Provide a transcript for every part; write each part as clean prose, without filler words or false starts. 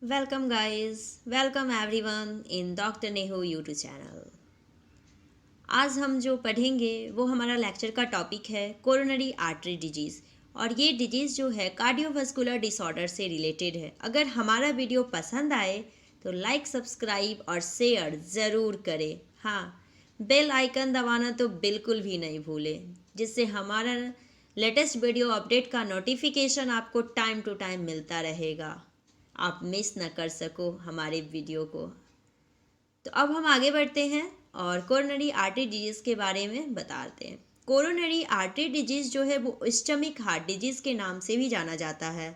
Welcome guys, welcome everyone in doctor Nehru YouTube channel. आज हम जो पढ़ेंगे वो हमारा लेक्चर का टॉपिक है कोरोनरी आर्टरी डिजीज़। और ये डिजीज़ जो है कार्डियोवास्कुलर डिसऑर्डर से रिलेटेड है। अगर हमारा वीडियो पसंद आए तो लाइक, सब्सक्राइब और शेयर ज़रूर करें। हाँ, बेल आइकन दबाना तो बिल्कुल भी नहीं भूलें, जिससे हमारा लेटेस्ट वीडियो अपडेट का नोटिफिकेशन आपको टाइम टू टाइम मिलता रहेगा, आप मिस न कर सको हमारे वीडियो को। तो अब हम आगे बढ़ते हैं और कोरोनरी आर्टरी डिजीज़ के बारे में बताते हैं। कोरोनरी आर्टरी डिजीज़ जो है वो इस्चमिक हार्ट डिजीज़ के नाम से भी जाना जाता है।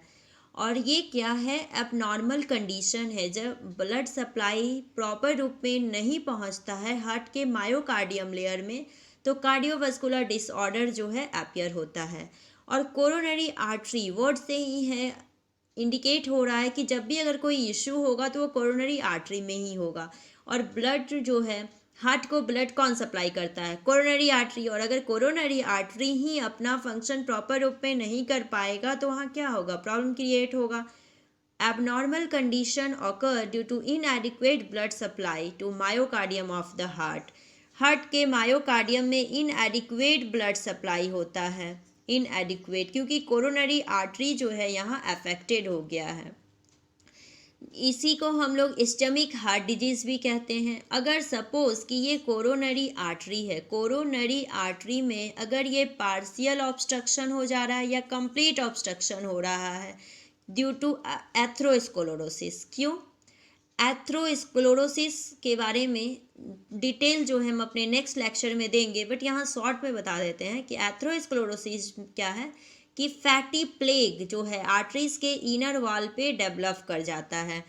और ये क्या है? एबनॉर्मल कंडीशन है जब ब्लड सप्लाई प्रॉपर रूप में नहीं पहुंचता है हार्ट के मायोकार्डियम लेयर में, तो कार्डियोवास्कुलर डिसऑर्डर जो है अपीयर होता है। और कोरोनरी आर्टरी वर्ड से ही है इंडिकेट हो रहा है कि जब भी अगर कोई इश्यू होगा तो वो कोरोनरी आर्टरी में ही होगा। और ब्लड जो है, हार्ट को ब्लड कौन सप्लाई करता है? Coronary artery. और अगर कोरोनरी आर्टरी ही अपना फंक्शन प्रॉपर रूप में नहीं कर पाएगा तो वहाँ क्या होगा? प्रॉब्लम क्रिएट होगा। Abnormal condition occur due to inadequate blood supply to myocardium of the heart. Heart के मायोकार्डियम में इनएडिक्वेट ब्लड सप्लाई होता है। इनएडिक्वेट क्योंकि कोरोनरी आर्टरी जो है यहाँ अफेक्टेड हो गया है। इसी को हम लोग इस्चमिक हार्ट डिजीज़ भी कहते हैं। अगर सपोज कि ये कोरोनरी आर्टरी है, कोरोनरी आर्टरी में अगर ये पार्शियल ऑब्स्ट्रक्शन हो जा रहा है या कंप्लीट ऑब्स्ट्रक्शन हो रहा है ड्यू टू एथ्रोस्क्लेरोसिस। क्यों? एथ्रोस्क्लेरोसिस के बारे में डिटेल जो है हम अपने नेक्स्ट लेक्चर में देंगे, बट यहाँ शॉर्ट में बता देते हैं कि एथ्रोस्क्लेरोसिस क्या है कि फैटी प्लेग जो है आर्टरीज के इनर वॉल पे डेवलप कर जाता है।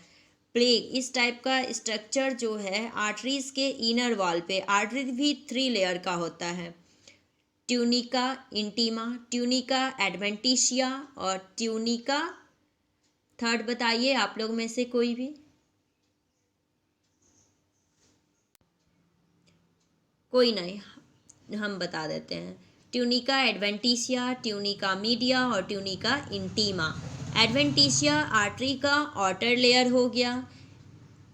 प्लेग इस टाइप का स्ट्रक्चर जो है आर्टरीज के इनर वॉल पे, आर्टरी भी 3 लेयर का होता है। ट्यूनिका इंटीमा, ट्यूनिका एडवेंटिशिया और ट्यूनिका थर्ड बताइए आप लोग में से कोई भी। कोई नहीं, हम बता देते हैं। ट्यूनिका एडवेंटिशिया, ट्यूनिका मीडिया और ट्यूनिका इंटीमा। एडवेंटिशिया आर्टरी का आउटर लेयर हो गया,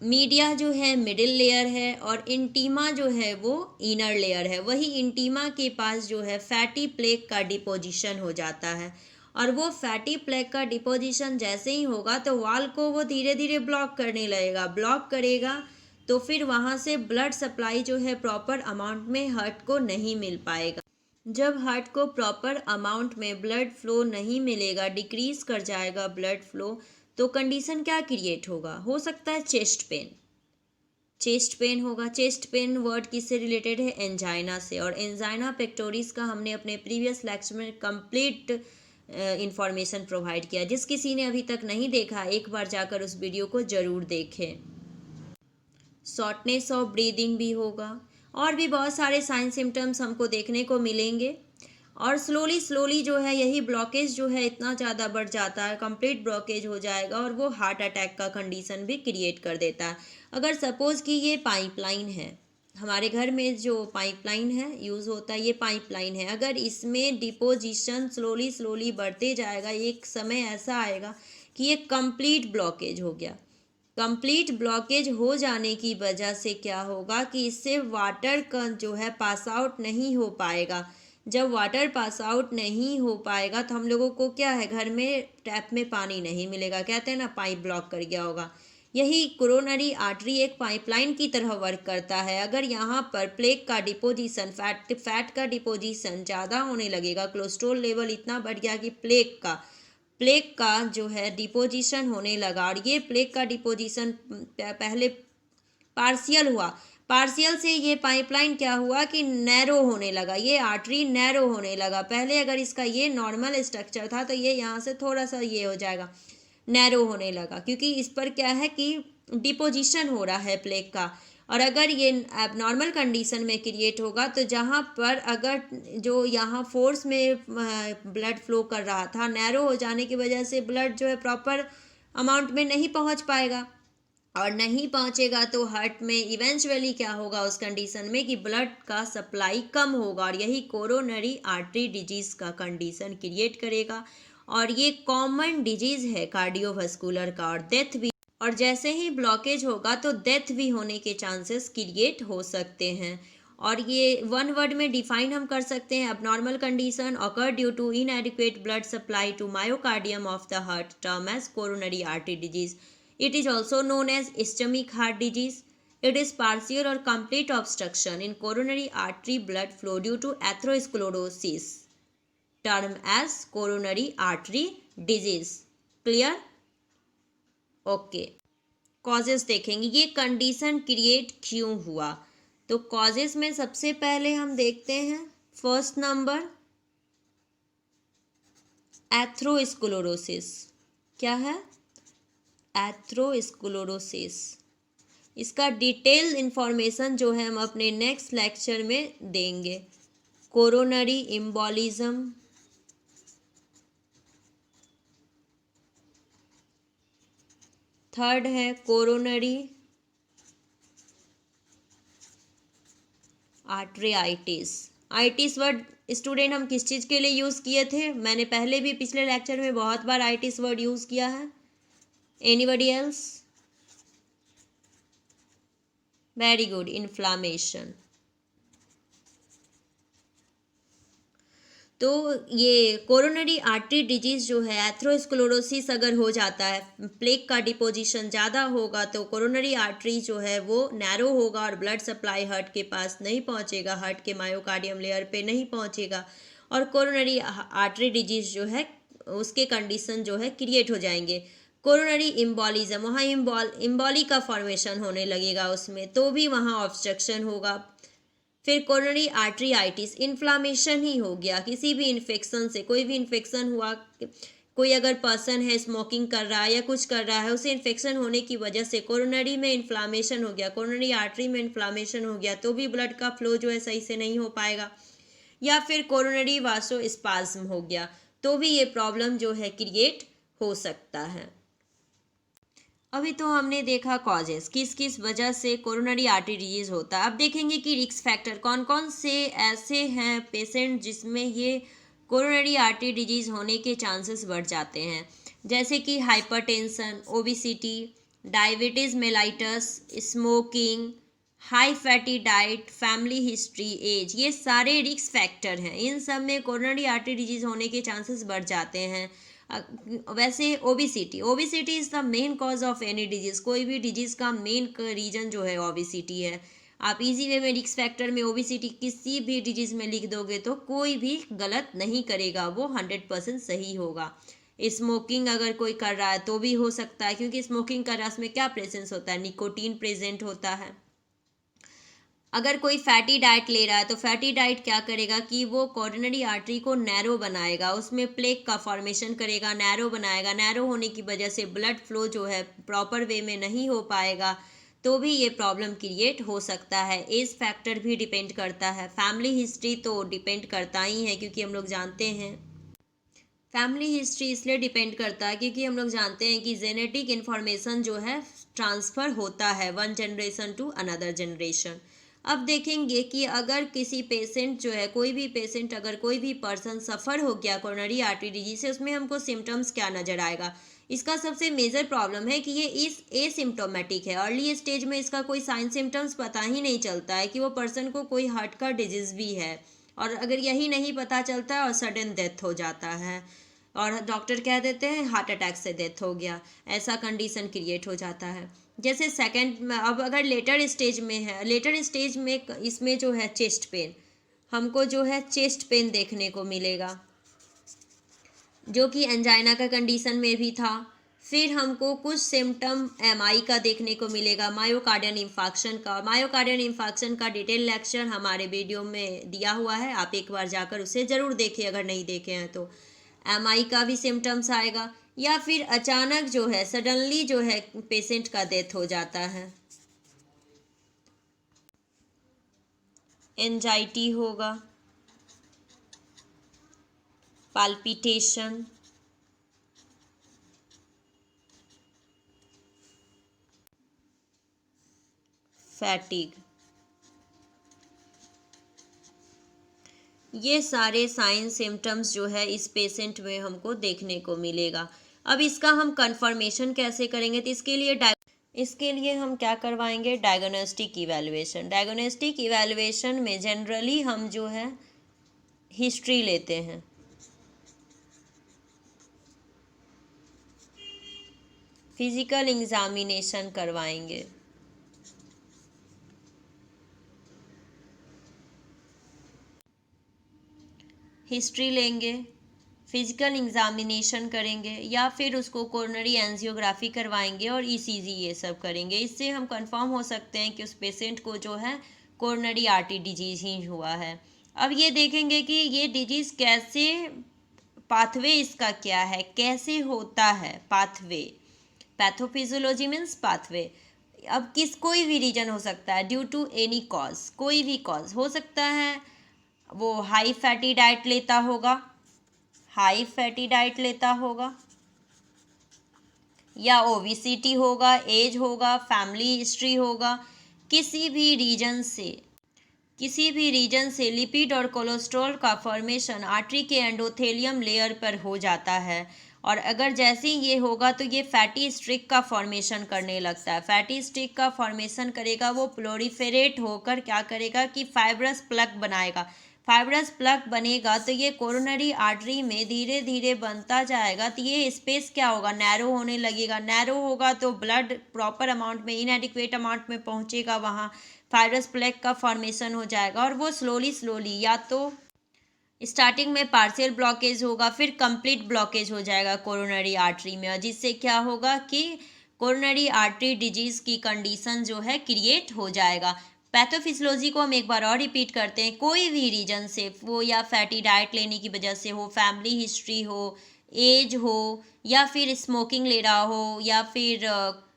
मीडिया जो है मिडिल लेयर है और इंटीमा जो है वो इनर लेयर है। वही इंटीमा के पास जो है फैटी प्लेक का डिपोजिशन हो जाता है। और वो फैटी प्लेक का डिपोजिशन जैसे ही होगा तो वाल को वो धीरे धीरे ब्लॉक करने लगेगा। ब्लॉक करेगा तो फिर वहाँ से ब्लड सप्लाई जो है प्रॉपर अमाउंट में हार्ट को नहीं मिल पाएगा। जब हार्ट को प्रॉपर अमाउंट में ब्लड फ्लो नहीं मिलेगा, डिक्रीज कर जाएगा ब्लड फ्लो, तो कंडीशन क्या क्रिएट होगा? हो सकता है चेस्ट पेन। चेस्ट पेन होगा। चेस्ट पेन वर्ड किससे रिलेटेड है? एंजाइना से। और एंजाइना पेक्टोरिस का हमने अपने प्रीवियस लेक्चर में कंप्लीट इंफॉर्मेशन प्रोवाइड किया। जिस किसी ने अभी तक नहीं देखा, एक बार जाकर उस वीडियो को ज़रूर देखें। शॉर्टनेस ऑफ ब्रीदिंग भी होगा और भी बहुत सारे साइन सिम्टम्स हमको देखने को मिलेंगे। और स्लोली स्लोली जो है यही ब्लॉकेज जो है इतना ज़्यादा बढ़ जाता है, कंप्लीट ब्लॉकेज हो जाएगा और वो हार्ट अटैक का कंडीशन भी क्रिएट कर देता है। अगर सपोज़ कि ये पाइपलाइन है, हमारे घर में जो पाइपलाइन है यूज़ होता है, ये पाइपलाइन है, अगर इसमें डिपोजिशन स्लोली स्लोली बढ़ते जाएगा, एक समय ऐसा आएगा कि ये कंप्लीट ब्लॉकेज हो गया। कंप्लीट ब्लॉकेज हो जाने की वजह से क्या होगा कि इससे वाटर का जो है पास आउट नहीं हो पाएगा। जब वाटर पास आउट नहीं हो पाएगा तो हम लोगों को क्या है, घर में टैप में पानी नहीं मिलेगा। कहते हैं ना, पाइप ब्लॉक कर गया होगा। यही कोरोनरी आर्टरी एक पाइपलाइन की तरह वर्क करता है। अगर यहाँ पर प्लेक का डिपोजिशन, फैट का डिपोजिशन ज़्यादा होने लगेगा, कोलेस्ट्रॉल लेवल इतना बढ़ गया कि प्लेक का जो है डिपोजिशन होने लगा। और ये प्लेक का डिपोजिशन पहले पार्शियल हुआ, पार्शियल से ये पाइपलाइन क्या हुआ कि नैरो होने लगा, ये आर्टरी नैरो होने लगा। पहले अगर इसका ये नॉर्मल स्ट्रक्चर था तो ये यहाँ से थोड़ा सा ये हो जाएगा, नैरो होने लगा, क्योंकि इस पर क्या है कि डिपोजिशन हो रहा है प्लेक का। और अगर ये एबनॉर्मल कंडीशन में क्रिएट होगा तो जहाँ पर अगर जो यहाँ फोर्स में ब्लड फ्लो कर रहा था, नैरो हो जाने की वजह से ब्लड जो है प्रॉपर अमाउंट में नहीं पहुँच पाएगा। और नहीं पहुँचेगा तो हार्ट में इवेंचुअली क्या होगा उस कंडीशन में कि ब्लड का सप्लाई कम होगा। और यही कोरोनरी आर्टरी डिजीज़ का कंडीशन क्रिएट करेगा। और ये कॉमन डिजीज़ है कार्डियोवास्कुलर का, और और जैसे ही ब्लॉकेज होगा तो डेथ भी होने के चांसेस क्रिएट हो सकते हैं। और ये वन वर्ड में डिफाइन हम कर सकते हैं, abnormal condition occur due to inadequate blood supply to myocardium of the heart, term as coronary artery disease. It is also known as ischemic heart disease. It is partial or complete obstruction in coronary artery blood flow due to atherosclerosis, term as coronary artery disease. Clear? Okay, causes देखेंगे ये condition create क्यों हुआ। तो causes में सबसे पहले हम देखते हैं फर्स्ट नंबर एथ्रोस्क्लेरोसिस। क्या है? एथ्रोस्क्लेरोसिस। इसका डिटेल इंफॉर्मेशन जो है हम अपने नेक्स्ट लेक्चर में देंगे। कोरोनरी एम्बोलिज्म, थर्ड है कोरोनरी आर्टरीआइटिस। आइटिस वर्ड स्टूडेंट हम किस चीज़ के लिए यूज़ किए थे? मैंने पहले भी पिछले लेक्चर में बहुत बार आइटिस वर्ड यूज़ किया है। Anybody else? Very good, inflammation. तो ये कोरोनरी आर्टरी डिजीज़ जो है, एथ्रोस्क्लेरोसिस अगर हो जाता है, प्लेक का डिपोजिशन ज़्यादा होगा तो कोरोनरी आर्टरी जो है वो नैरो होगा और ब्लड सप्लाई हार्ट के पास नहीं पहुंचेगा, हार्ट के मायोकार्डियम लेयर पे नहीं पहुंचेगा और कोरोनरी आर्टरी डिजीज़ जो है उसके कंडीशन जो है क्रिएट हो जाएंगे। कोरोनरी इम्बॉलिज्म, वहाँ इम्बॉली का फॉर्मेशन होने लगेगा उसमें, तो भी वहाँ ऑब्स्ट्रक्शन होगा। फिर कोरोनरी आर्टरीआइटिस, इन्फ्लामेशन ही हो गया किसी भी इन्फेक्शन से। कोई भी इन्फेक्शन हुआ, कोई अगर पर्सन है स्मोकिंग कर रहा है या कुछ कर रहा है, उसे इन्फेक्शन होने की वजह से कोरोनरी में इन्फ्लामेशन हो गया, कोरोनरी आर्टरी में इन्फ्लामेशन हो गया, तो भी ब्लड का फ्लो जो है सही से नहीं हो पाएगा। या फिर कोरोनरी वासोस्पाज्म हो गया, तो भी ये प्रॉब्लम जो है क्रिएट हो सकता है। अभी तो हमने देखा कॉजेस, किस किस वजह से कोरोनरी आर्टरी डिजीज होता है। अब देखेंगे कि रिस्क फैक्टर कौन कौन से ऐसे हैं पेशेंट जिसमें ये कोरोनरी आर्टरी डिजीज होने के चांसेस बढ़ जाते हैं। जैसे कि hypertension, obesity, diabetes mellitus, smoking, high fatty diet, family history, age, ये सारे रिस्क फैक्टर हैं। इन सब में कोरोनरी आर्टरी डिजीज होने के चांसेस बढ़ जाते हैं। वैसे obesity is the main cause of any disease. कोई भी डिजीज़ का मेन रीजन जो है ओबिसिटी है। आप इजी वे में रिस्क फैक्टर में ओबिसिटी किसी भी डिजीज़ में लिख दोगे तो कोई भी गलत नहीं करेगा, वो 100% सही होगा। स्मोकिंग अगर कोई कर रहा है तो भी हो सकता है, क्योंकि स्मोकिंग कर रहा है उसमें क्या प्रेजेंस होता है? निकोटीन प्रेजेंट होता है। अगर कोई फैटी डाइट ले रहा है तो फैटी डाइट क्या करेगा कि वो कोरोनरी आर्टरी को नैरो बनाएगा, उसमें प्लेक का फॉर्मेशन करेगा, नैरो बनाएगा। नैरो होने की वजह से ब्लड फ्लो जो है प्रॉपर वे में नहीं हो पाएगा, तो भी ये प्रॉब्लम क्रिएट हो सकता है। एज फैक्टर भी डिपेंड करता है। फैमिली हिस्ट्री तो डिपेंड करता ही है, क्योंकि हम लोग जानते हैं फैमिली हिस्ट्री इसलिए डिपेंड करता है क्योंकि हम लोग जानते हैं कि जेनेटिक इन्फॉर्मेशन जो है ट्रांसफ़र होता है one generation to another generation. अब देखेंगे कि अगर किसी पेशेंट जो है, कोई भी पेशेंट, अगर कोई भी पर्सन सफ़र हो गया कोरोनरी आर्टरी डिजीज से, उसमें हमको सिम्टम्स क्या नज़र आएगा? इसका सबसे मेजर प्रॉब्लम है कि ये इस एसिम्टोमेटिक है। अर्ली स्टेज में इसका कोई साइन सिम्टम्स पता ही नहीं चलता है कि वो पर्सन को कोई हार्ट का डिजीज़ भी है, और अगर यही नहीं पता चलता है और सडन डेथ हो जाता है और डॉक्टर कह देते हैं हार्ट अटैक से डेथ हो गया, ऐसा कंडीशन क्रिएट हो जाता है। जैसे सेकंड में, अब अगर लेटर स्टेज में है, लेटर स्टेज में इसमें जो है चेस्ट पेन, हमको जो है चेस्ट पेन देखने को मिलेगा, जो कि एंजाइना का कंडीशन में भी था। फिर हमको कुछ सिम्टम एमआई का देखने को मिलेगा, मायोकार्डियल इंफाक्शन का। मायोकार्डियल इंफाक्शन का डिटेल लेक्चर हमारे वीडियो में दिया हुआ है, आप एक बार जाकर उसे ज़रूर देखें अगर नहीं देखे हैं तो। एमआई का भी सिम्टम्स आएगा, या फिर अचानक जो है सडनली जो है पेशेंट का डेथ हो जाता है। एंजाइटी होगा, पाल्पिटेशन, फैटिग, ये सारे साइन सिम्टम्स जो है इस पेशेंट में हमको देखने को मिलेगा। अब इसका हम कंफर्मेशन कैसे करेंगे? तो इसके लिए इसके लिए हम क्या करवाएंगे, डायग्नोस्टिक इवैल्यूएशन। डायग्नोस्टिक इवैल्यूएशन में जनरली हम जो है हिस्ट्री लेते हैं। फिजिकल एग्जामिनेशन करवाएंगे। हिस्ट्री लेंगे, फिजिकल एग्जामिनेशन करेंगे, या फिर उसको कोरोनरी एंजियोग्राफी करवाएंगे और ईसीजी ये सब करेंगे। इससे हम कंफर्म हो सकते हैं कि उस पेशेंट को जो है कोरोनरी आर्टरी डिजीज ही हुआ है। अब ये देखेंगे कि ये डिजीज कैसे, पाथवे इसका क्या है, कैसे होता है पाथवे। Pathophysiology means pathway. अब कोई भी रीजन हो सकता है, ड्यू टू एनी कॉज, कोई भी कॉज हो सकता है। वो हाई फैटी डाइट लेता होगा, हाई फैटी डाइट लेता होगा, या ओबिसिटी होगा, एज होगा, फैमिली हिस्ट्री होगा। किसी भी रीजन से लिपिड और कोलेस्ट्रॉल का फॉर्मेशन आर्टरी के एंडोथेलियम लेयर पर हो जाता है। और अगर जैसे ही ये होगा तो ये फैटी स्ट्रिक का फॉर्मेशन करने लगता है। फैटी स्ट्रिक का फॉर्मेशन करेगा, वो प्लोरीफेरेट होकर क्या करेगा कि फाइब्रस प्लग बनाएगा। फाइब्रस प्लग बनेगा तो ये कोरोनरी आर्टरी में धीरे धीरे बनता जाएगा। तो ये स्पेस क्या होगा, नैरो होने लगेगा। नैरो होगा तो ब्लड प्रॉपर अमाउंट में, इनएडिक्वेट अमाउंट में पहुंचेगा, वहाँ फाइब्रस प्लग का फॉर्मेशन हो जाएगा। और वो स्लोली या तो स्टार्टिंग में पार्शियल ब्लॉकेज होगा, फिर कंप्लीट ब्लॉकेज हो जाएगा कोरोनरी आर्टरी में, और जिससे क्या होगा कि कोरोनरी आर्टरी डिजीज की कंडीशन जो है क्रिएट हो जाएगा। पैथोफिजियोलॉजी को हम एक बार और रिपीट करते हैं। कोई भी रीजन से, वो या फैटी डाइट लेने की वजह से हो, फैमिली हिस्ट्री हो, एज हो, या फिर स्मोकिंग ले रहा हो, या फिर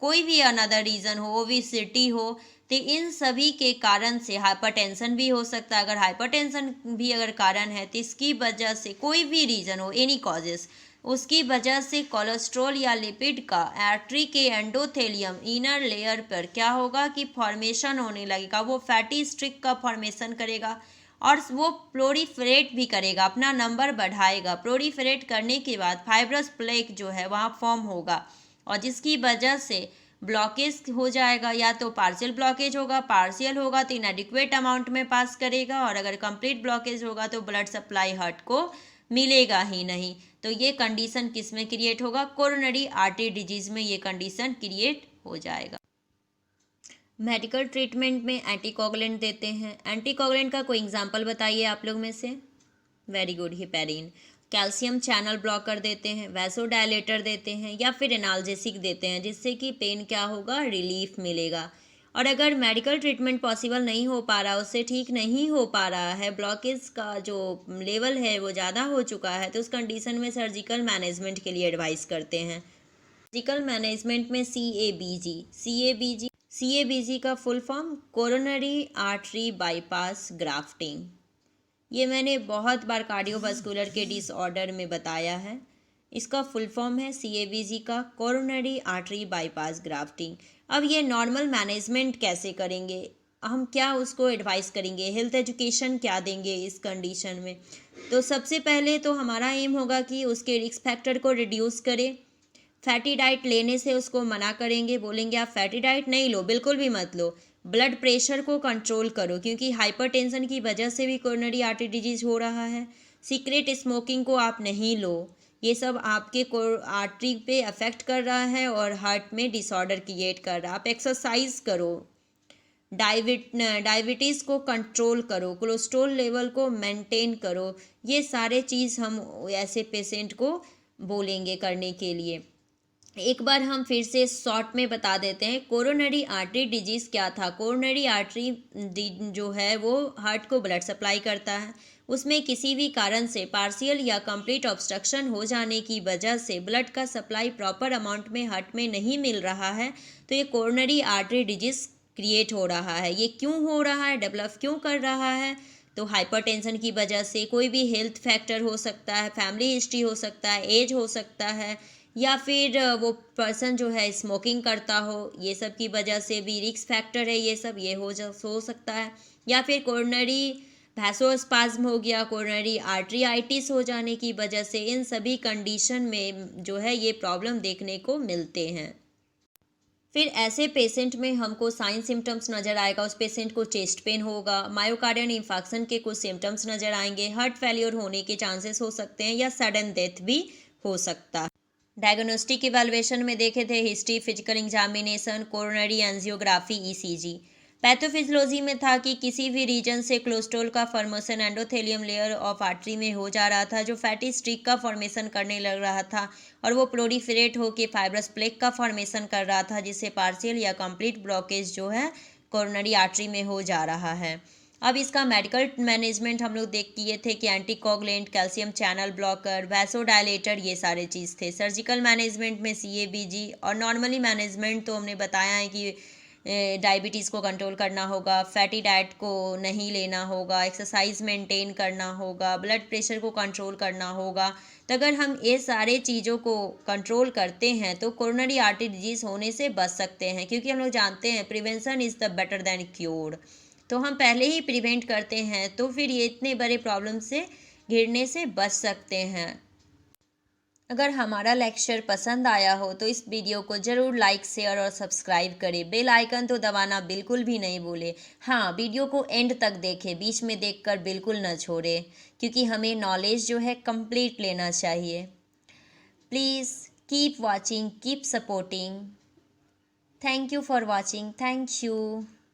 कोई भी अनदर रीज़न हो, ओबेसिटी हो, तो इन सभी के कारण से हाइपरटेंशन भी हो सकता है। अगर हाइपरटेंशन भी अगर कारण है तो इसकी वजह से, कोई भी रीज़न हो, एनी कॉजेस, उसकी वजह से कोलेस्ट्रॉल या लिपिड का आर्टरी के एंडोथेलियम इनर लेयर पर क्या होगा कि फॉर्मेशन होने लगेगा। वो फैटी स्ट्रिक का फॉर्मेशन करेगा और वो प्लोरीफरेट भी करेगा, अपना नंबर बढ़ाएगा। प्लोरीफरेट करने के बाद फाइब्रस प्लेक जो है वहाँ फॉर्म होगा, और जिसकी वजह से ब्लॉकेज हो जाएगा। या तो पार्शियल ब्लॉकेज होगा, पार्शियल होगा तो इनएडिक्वेट अमाउंट में पास करेगा, और अगर कंप्लीट ब्लॉकेज होगा तो ब्लड सप्लाई हार्ट को मिलेगा ही नहीं। तो ये कंडीशन किस में क्रिएट होगा, कोरोनरी आर्टरी डिजीज में ये कंडीशन क्रिएट हो जाएगा। मेडिकल ट्रीटमेंट में एंटीकोगुलेंट देते हैं। एंटीकोगुलेंट का कोई एग्जांपल बताइए आप लोग में से। Very good, heparin. Calcium channel blocker देते हैं, वैसोडायलेटर देते हैं, या फिर एनाल्जेसिक देते हैं, जिससे कि पेन क्या होगा, रिलीफ मिलेगा। और अगर मेडिकल ट्रीटमेंट पॉसिबल नहीं हो पा रहा, उससे ठीक नहीं हो पा रहा है, ब्लॉकेज का जो लेवल है वो ज़्यादा हो चुका है, तो उस कंडीशन में सर्जिकल मैनेजमेंट के लिए एडवाइस करते हैं। सर्जिकल मैनेजमेंट में CABG का full form coronary artery bypass grafting. ये मैंने बहुत बार कार्डियोवास्कुलर के डिसऑर्डर में बताया है। इसका फुल फॉर्म है CABG का, कोरोनरी आर्टरी बाईपास ग्राफ्टिंग। अब ये नॉर्मल मैनेजमेंट कैसे करेंगे, हम क्या उसको एडवाइस करेंगे, हेल्थ एजुकेशन क्या देंगे इस कंडीशन में। तो सबसे पहले तो हमारा एम होगा कि उसके रिस्क फैक्टर को रिड्यूस करें। फैटी डाइट लेने से उसको मना करेंगे, बोलेंगे आप फैटी डाइट नहीं लो, बिल्कुल भी मत लो। ब्लड प्रेशर को कंट्रोल करो, क्योंकि हाइपरटेंशन की वजह से भी कोरोनरी आर्टरी डिजीज हो रहा है। सीक्रेट स्मोकिंग को आप नहीं लो, ये सब आपके आर्टरी पे अफेक्ट कर रहा है और हार्ट में डिसऑर्डर क्रिएट कर रहा है। आप एक्सरसाइज करो, डायबिटीज़ को कंट्रोल करो, कोलेस्ट्रॉल लेवल को मेंटेन करो। ये सारे चीज़ हम ऐसे पेशेंट को बोलेंगे करने के लिए। एक बार हम फिर से शॉर्ट में बता देते हैं कोरोनरी आर्टरी डिजीज़ क्या था। कोरोनरी आर्टरी जो है वो हार्ट को ब्लड सप्लाई करता है। उसमें किसी भी कारण से पार्शियल या कंप्लीट ऑब्स्ट्रक्शन हो जाने की वजह से ब्लड का सप्लाई प्रॉपर अमाउंट में हार्ट में नहीं मिल रहा है, तो ये कोरोनरी आर्टरी डिजीज़ क्रिएट हो रहा है। ये क्यों हो रहा है, डेवलप क्यों कर रहा है, तो हाइपरटेंशन की वजह से, कोई भी हेल्थ फैक्टर हो सकता है, फैमिली हिस्ट्री हो सकता है, एज हो सकता है, या फिर वो पर्सन जो है स्मोकिंग करता हो, ये सब की वजह से भी रिस्क फैक्टर है। ये सब ये हो सकता है। या फिर कोरोनरी वैसोस्पाज्म हो गया, कोरोनरी आर्टरीआइटिस हो जाने की वजह से, इन सभी कंडीशन में जो है ये प्रॉब्लम देखने को मिलते हैं। फिर ऐसे पेशेंट में हमको साइन सिम्टम्स नज़र आएगा, उस पेशेंट को चेस्ट पेन होगा, मायोकार्डियल इन्फेक्शन के कुछ सिम्टम्स नज़र आएंगे, हार्ट फेलियर होने के चांसेस हो सकते हैं या सडन डेथ भी हो सकता है। डायग्नोस्टिक इवैल्यूएशन में देखे थे history, physical examination, coronary angiography, ECG. Pathophysiology में था कि किसी भी रीजन से कोलेस्ट्रॉल का formation endothelium layer of artery में हो जा रहा था, जो फैटी स्ट्रिक का फॉर्मेशन करने लग रहा था और वो प्रोलिफरेट होकर फाइब्रस प्लेक का फॉर्मेशन कर रहा था, जिससे पार्शियल या कंप्लीट ब्लॉकेज जो है कोरोनरी आर्टरी में हो जा रहा है। अब इसका मेडिकल मैनेजमेंट हम लोग देख किए थे कि एंटीकोगुलेंट, कैल्शियम चैनल ब्लॉकर, वैसोडायलेटर, ये सारे चीज़ थे। सर्जिकल मैनेजमेंट में सीएबीजी और नॉर्मली मैनेजमेंट तो हमने बताया है कि डायबिटीज़ को कंट्रोल करना होगा, फैटी डाइट को नहीं लेना होगा, एक्सरसाइज मेंटेन करना होगा, ब्लड प्रेशर को कंट्रोल करना होगा। तो अगर हम ये सारे चीज़ों को कंट्रोल करते हैं तो कोरोनरी आर्टरी डिजीज़ होने से बच सकते हैं, क्योंकि हम लोग जानते हैं prevention is the better than cure. तो हम पहले ही प्रिवेंट करते हैं तो फिर ये इतने बड़े प्रॉब्लम से घिरने से बच सकते हैं। अगर हमारा लेक्चर पसंद आया हो तो इस वीडियो को ज़रूर लाइक, शेयर और सब्सक्राइब करें। बेल आइकन तो दबाना बिल्कुल भी नहीं भूलें। हाँ, वीडियो को एंड तक देखें, बीच में देखकर बिल्कुल न छोड़ें, क्योंकि हमें नॉलेज जो है कंप्लीट लेना चाहिए। Please keep watching, keep supporting. Thank you for watching. Thank you.